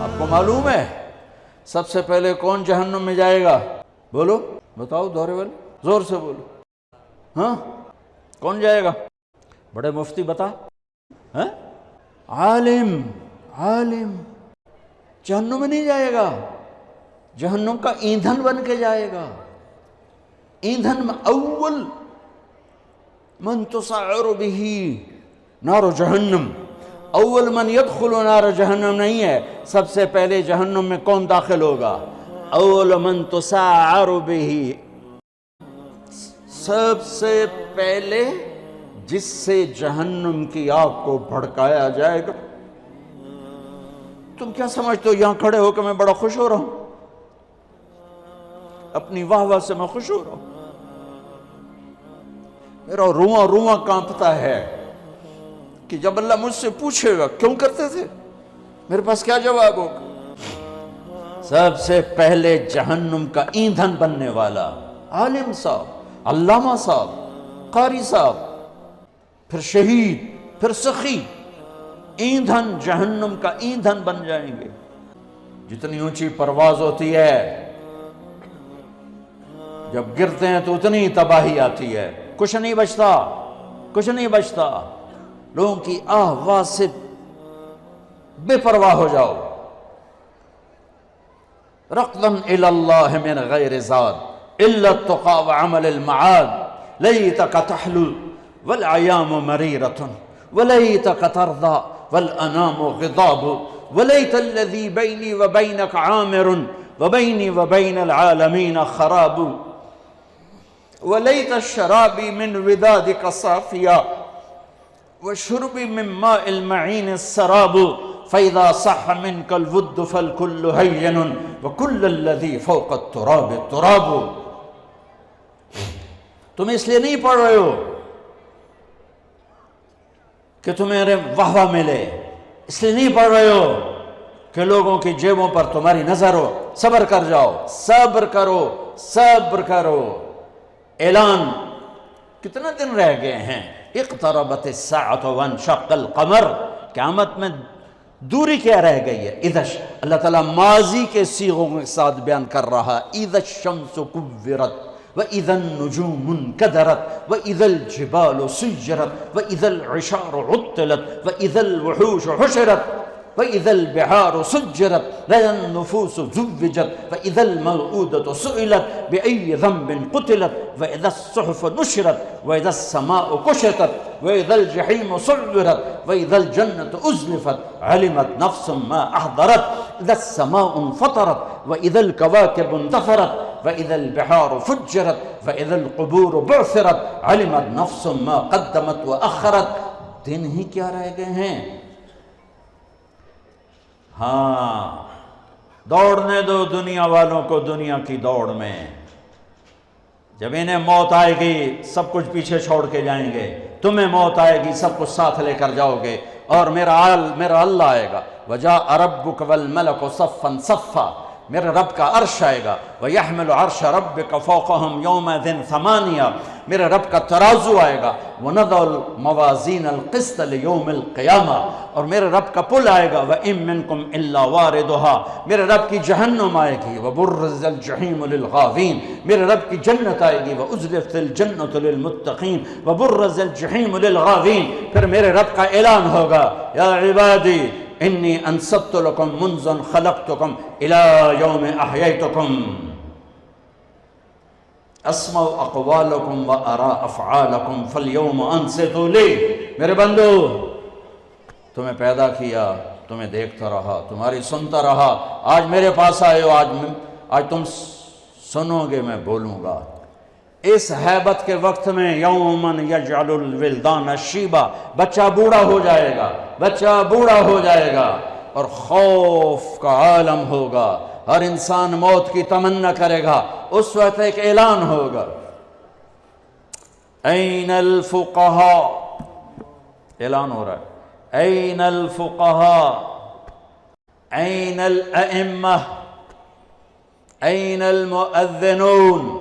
آپ کو معلوم ہے سب سے پہلے کون جہنم میں جائے گا؟ بولو، بتاؤ دورے والے، زور سے بولو، ہاں کون جائے گا؟ بڑے مفتی بتا، ہاں عالم، عالم جہنم میں نہیں جائے گا، جہنم کا ایندھن بن کے جائے گا۔ ایندھن میں اول من تسعر به نار جہنم، اول من يدخل نار جہنم نہیں ہے، سب سے پہلے جہنم میں کون داخل ہوگا؟ اول من تسعر به، سب سے پہلے جس سے جہنم کی آگ کو بھڑکایا جائے گا۔ تم کیا سمجھتے ہو یہاں کھڑے ہو کہ میں بڑا خوش ہو رہا ہوں؟ اپنی واہ واہ سے میں خوش ہو رہا ہوں، میرا رواں رواں کانپتا ہے کہ جب اللہ مجھ سے پوچھے گا کیوں کرتے تھے، میرے پاس کیا جواب ہوگا؟ سب سے پہلے جہنم کا ایندھن بننے والا عالم صاحب، علامہ صاحب، قاری صاحب، پھر شہید، پھر سخی، ایندھن جہنم کا ایندھن بن جائیں گے۔ جتنی اونچی پرواز ہوتی ہے جب گرتے ہیں تو اتنی تباہی آتی ہے، کچھ نہیں بچتا، کچھ نہیں بچتا، لوگوں کی آواز سے بے پرواہ ہو جاؤ۔ رقداً الی اللہ من غیر زاد الا التقى وعمل المعاد لیتک تحلو والایام مریرۃ ولیتک ترضى والانام غضاب ولیت الذی بینی وبینک عامر وبینی وبین العالمین خراب ولیت الشرابی من ودادک صافیا وشربی من ماء المعین السراب فإذا صح منك الود فالكل هين وكل الذي فوق التراب التراب۔ تم اس لیے نہیں پڑھ رہے ہو کہ تمہیں واہ واہ ملے، اس لیے نہیں پڑھ رہے ہو کہ لوگوں کی جیبوں پر تمہاری نظر ہو۔ صبر کر جاؤ، صبر کرو، صبر کرو۔ اعلان کتنے دن رہ گئے ہیں؟ اقتربت الساعة وانشق القمر، قیامت میں دوری کیا رہ گئی ہے؟ اذا، اللہ تعالیٰ ماضی کے صیغوں کے ساتھ بیان کر رہا، اذا الشمس کورت واذا النجوم انکدرت واذا الجبال سیرت واذا العشار عطلت واذا الوحوش حشرت واذا البحار سجرت واذا النفوس زوجت واذا الموءودة سئلت بأي ذنب قتلت واذا الصحف نشرت واذا السماء كشطت واذا الجحيم سعرت واذا الجنة أزلفت علمت نفس ما أحضرت اذا السماء انفطرت واذا الكواكب انتثرت واذا البحار فجرت واذا القبور بعثرت علمت نفس ما قدمت وأخرت۔ دن ہی کیا رہ گئے ہیں؟ ہاں دوڑنے دو دنیا والوں کو دنیا کی دوڑ میں، جب انہیں موت آئے گی سب کچھ پیچھے چھوڑ کے جائیں گے، تمہیں موت آئے گی سب کچھ ساتھ لے کر جاؤ گے، اور میرا اللہ آئے گا، وَجَاءَ رَبُّكَ وَالْمَلَكُ صَفًّا صَفًّا، میرے رب کا عرش آئے گا، وَيَحْمِلُ عَرْشَ رَبِّكَ فَوْقَهُمْ يَوْمَئِذٍ ثَمَانِيَةٌ، میرے رب کا ترازو آئے گا، وَنَضَعُ الْمَوَازِينَ الْقِسْطَ لِيَوْمِ الْقِيَامَةِ، اور میرے رب کا پل آئے گا، وَإِن مِّنكُمْ إِلَّا وَارِدُهَا، میرے رب کی جہنم آئے گی، وَبُرِّزَ الْجَحِيمُ لِلْغَاوِينَ، میرے رب کی جنت آئے گی، وَأُزْلِفَتِ الْجَنَّةُ لِلْمُتَّقِينَ وَبُرِّزَ الْجَحِيمُ لِلْغَاوِينَ، پھر میرے رب کا اعلان ہوگا، یا عبادی انی انصبت لکم منذ خلقتکم الی یوم احییتکم اسمع اقوالکم و ارا افعالکم فالیوم انصتوا لی۔ میرے بندو، تمہیں پیدا کیا، تمہیں دیکھتا رہا، تمہاری سنتا رہا، آج میرے پاس آئے ہو، آج تم سنو گے، میں بولوں گا۔ اس حیبت کے وقت میں یومن یجعل الولدان شیبا، بچہ بوڑھا ہو جائے گا، بچہ بوڑھا ہو جائے گا، اور خوف کا عالم ہوگا، ہر انسان موت کی تمنا کرے گا۔ اس وقت ایک اعلان ہوگا، این الفقہاء، اعلان ہو رہا ہے، این الفقہاء، این الائمہ، این المؤذنون۔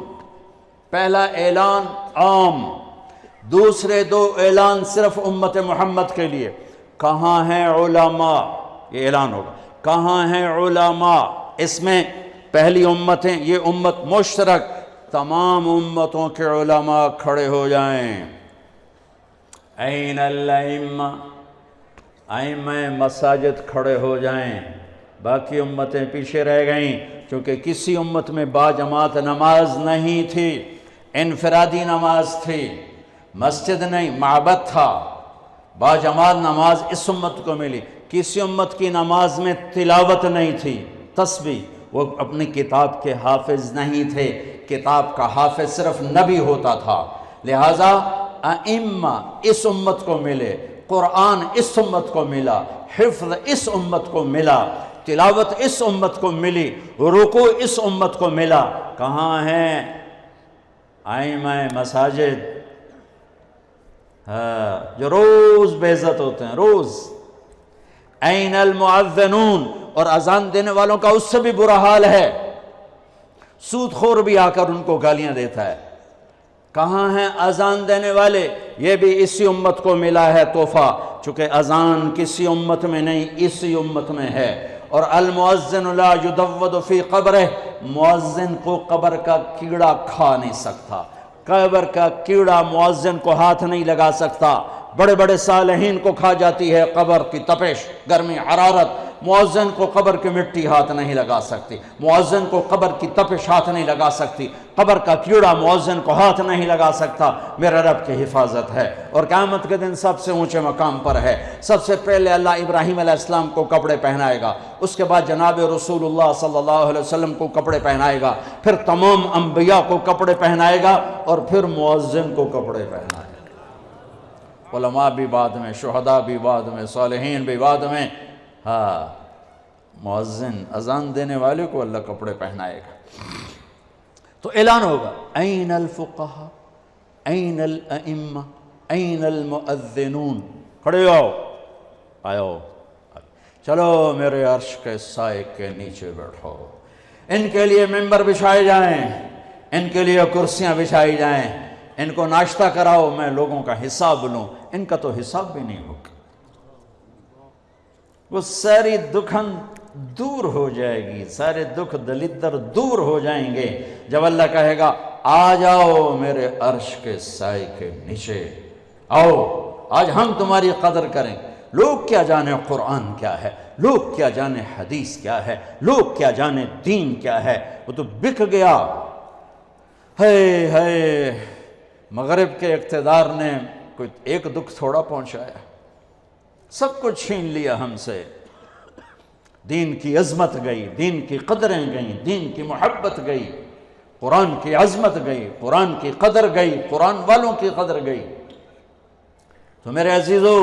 پہلا اعلان عام، دوسرے دو اعلان صرف امت محمد کے لیے۔ کہاں ہیں علماء؟ یہ اعلان ہوگا، کہاں ہیں علماء؟ اس میں پہلی امتیں، یہ امت مشترک، تمام امتوں کے علماء کھڑے ہو جائیں۔ این الائمہ، ائمہ مساجد کھڑے ہو جائیں۔ باقی امتیں پیچھے رہ گئیں کیونکہ کسی امت میں باجماعت نماز نہیں تھی، انفرادی نماز تھی، مسجد نہیں معبد تھا۔ باجماعت نماز اس امت کو ملی۔ کسی امت کی نماز میں تلاوت نہیں تھی، تسبیح، وہ اپنی کتاب کے حافظ نہیں تھے، کتاب کا حافظ صرف نبی ہوتا تھا۔ لہٰذا ائمہ اس امت کو ملے، قرآن اس امت کو ملا، حفظ اس امت کو ملا، تلاوت اس امت کو ملی، رکوع اس امت کو ملا۔ کہاں ہیں ائمہ مساجد؟ جو روز بے عزت ہوتے ہیں، روز۔ این المؤذنون، اور اذان دینے والوں کا اس سے بھی برا حال ہے، سود خور بھی آ کر ان کو گالیاں دیتا ہے۔ کہاں ہیں اذان دینے والے؟ یہ بھی اسی امت کو ملا ہے تحفہ، چونکہ اذان کسی امت میں نہیں، اسی امت میں ہے۔ اور المؤذن لا یدود فی قبرہ، مؤذن کو قبر کا کیڑا کھا نہیں سکتا، قبر کا کیڑا مؤذن کو ہاتھ نہیں لگا سکتا۔ بڑے بڑے صالحین کو کھا جاتی ہے قبر کی تپش، گرمی، حرارت، مؤذن کو قبر کی مٹی ہاتھ نہیں لگا سکتی، مؤذن کو قبر کی تپش ہاتھ نہیں لگا سکتی، قبر کا کیڑا مؤذن کو ہاتھ نہیں لگا سکتا۔ میرے رب کی حفاظت ہے، اور قیامت کے دن سب سے اونچے مقام پر ہے۔ سب سے پہلے اللہ ابراہیم علیہ السلام کو کپڑے پہنائے گا، اس کے بعد جناب رسول اللہ صلی اللہ علیہ وسلم کو کپڑے پہنائے گا، پھر تمام انبیاء کو کپڑے پہنائے گا، اور پھر مؤذن کو کپڑے پہنائے گا۔ علماء بھی بعد میں، شہداء بھی بعد میں، صالحین بھی بعد میں۔ ہاں، مؤذن اذان دینے والے کو اللہ کپڑے پہنائے گا۔ تو اعلان ہوگا، این الفقہاء، این الائمہ، این المؤذنون، کھڑے ہو، آؤ، چلو میرے عرش کے سائے کے نیچے بیٹھو۔ ان کے لیے ممبر بچھائے جائیں، ان کے لیے کرسیاں بچھائی جائیں، ان کو ناشتہ کراؤ، میں لوگوں کا حساب لوں۔ ان کا تو حساب بھی نہیں ہوگا، وہ ساری دکھن دور ہو جائے گی، سارے دکھ دلدر دور ہو جائیں گے جب اللہ کہے گا آ جاؤ میرے عرش کے سائے کے نیچے، آؤ آج ہم تمہاری قدر کریں۔ لوگ کیا جانے قرآن کیا ہے، لوگ کیا جانے حدیث کیا ہے، لوگ کیا جانے دین کیا ہے، وہ تو بک گیا۔ ہے مغرب کے اقتدار نے کوئی ایک دکھ تھوڑا پہنچایا، سب کچھ چھین لیا ہم سے۔ دین کی عظمت گئی، دین کی قدریں گئیں، دین کی محبت گئی، قرآن کی عظمت گئی، قرآن کی قدر گئی، قرآن والوں کی قدر گئی۔ تو میرے عزیزو،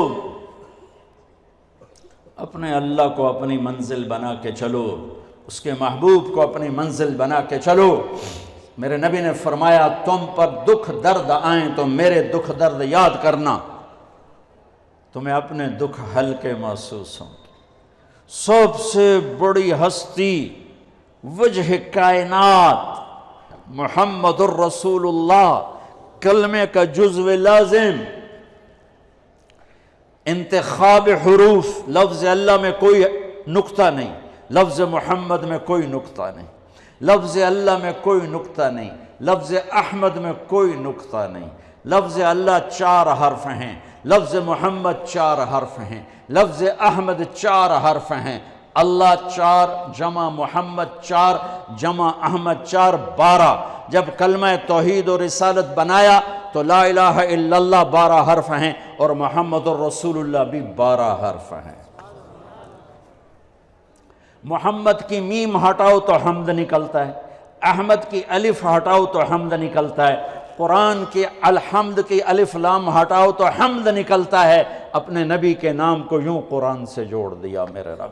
اپنے اللہ کو اپنی منزل بنا کے چلو، اس کے محبوب کو اپنی منزل بنا کے چلو۔ میرے نبی نے فرمایا تم پر دکھ درد آئیں تو میرے دکھ درد یاد کرنا، تمہیں اپنے دکھ ہلکے محسوس ہوں۔ سب سے بڑی ہستی وجہ کائنات محمد الرسول اللہ، کلمے کا جزو لازم، انتخاب حروف، لفظ اللہ میں کوئی نقطہ نہیں، لفظ محمد میں کوئی نقطہ نہیں، لفظ اللہ میں کوئی نقطہ نہیں، لفظ احمد میں کوئی نقطہ نہیں۔ لفظ اللہ 4 حرف ہیں، لفظ محمد 4 حرف ہیں، لفظ احمد 4 حرف ہیں۔ اللہ 4 جمع محمد 4 جمع احمد 4 12۔ جب کلمہ توحید و رسالت بنایا تو لا الہ الا اللہ 12 حرف ہیں، اور محمد الرسول اللہ بھی 12 حرف ہیں۔ محمد کی میم ہٹاؤ تو حمد نکلتا ہے، احمد کی الف ہٹاؤ تو حمد نکلتا ہے، قرآن کی الحمد کی الف لام ہٹاؤ تو حمد نکلتا ہے۔ اپنے نبی کے نام کو یوں قرآن سے جوڑ دیا میرے رب۔